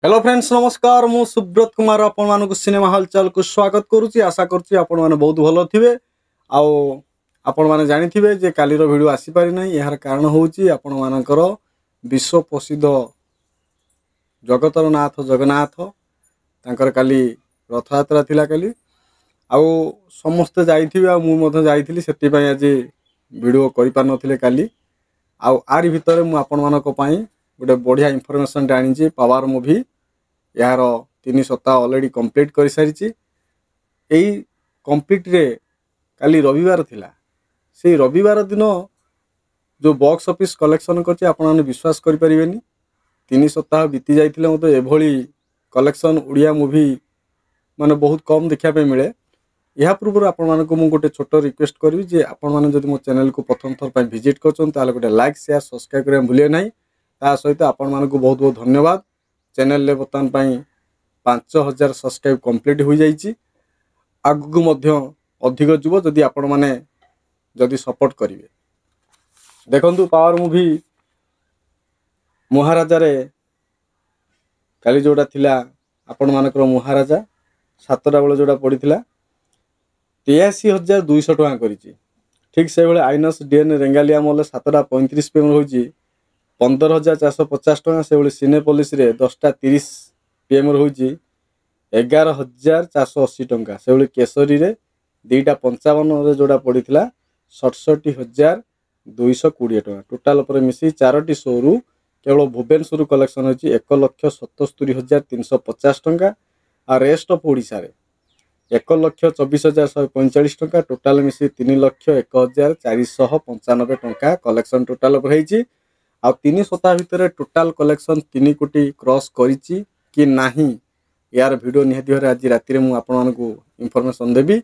hello friends नमस्कार मु सुब्रत कुमार आपण मानक सिनेमा हलचल को स्वागत करुच्ची आशा करुच्ची आपण माने बहुत भल थिबे आउ आपण माने जानि थिबे जे काली रो वीडियो आसी पारि नै यार कारण होउची आपण मानकर विश्व प्रसिद्ध जगतर नाथ जगन्नाथ तांकर काली रथ यात्रा थिला काली आउ समस्त जाइथिबे आ मु मध जाइथिली सेति पय आज वीडियो करि पार नथिले काली आउ आरि भितरे मु आपण मानक पई गोटे बढ़िया इनफॉरमेशन आनी पावर मूवी यार 3 सप्ताह ऑलरेडी कंप्लीट कर सारी यही कंप्लीट रे काली रविवार थिला से रविवार दिन जो बॉक्स ऑफिस कलेक्शन करछि आपण माने विश्वास करि परिबेनी 3 सप्ताह बीती जाइथिले मते एभली कलेक्शन उड़िया मूवी माने बहुत कम देखा पे मिले या पूर्व आपण माने को मु गोटे छोट रिक्वेस्ट करबी जे आपण माने जदि मो चैनल को प्रथम थर पय विजिट करछन ताले गोटे लाइक शेयर सब्सक्राइब करे भूलिए नाही ता सहित आपण माने को बहुत बहुत धन्यवाद चैनल ले बर्तमान पई 5000 सब्सक्राइब कंप्लीट हो जाइछि आगु मध्य अधिक जुव जदि आपण माने जदि सपोर्ट करिवे देखंतु पावर मूवी महाराजा रे काली जोड़ा थिला आपण मानकर महाराजा 7टा बेले जोड़ा पड़ीथिला 83200 टका करिछि ठीक से बेले आइनस डीएन रेंगालिया मॉल 7टा 35 पेम होइछि 15450 टका से बेले सिनेपोलिस रे 10:30 PM होइछि 11480 टका से बेले केसरी रे 2:55 रे जोड़ा पड़ीथिला 67220 टका टोटल पर मिसी 4टी शो रु केवल भुवनेश्वर कलेक्शन होइछि 1,77,350 टका आ रेस्ट ऑफ ओडिसा रे 1,24,145 टका टोटल मिसी 3,01,495 टका कलेक्शन टोटल पर होइछि आ 3 सप्ताह भितर टोटल कलेक्शन 3 कोटी क्रॉस करिछि कि नाही यार वीडियो निहति आज राति रे मु आपण मानकू इन्फॉर्मेशन देबी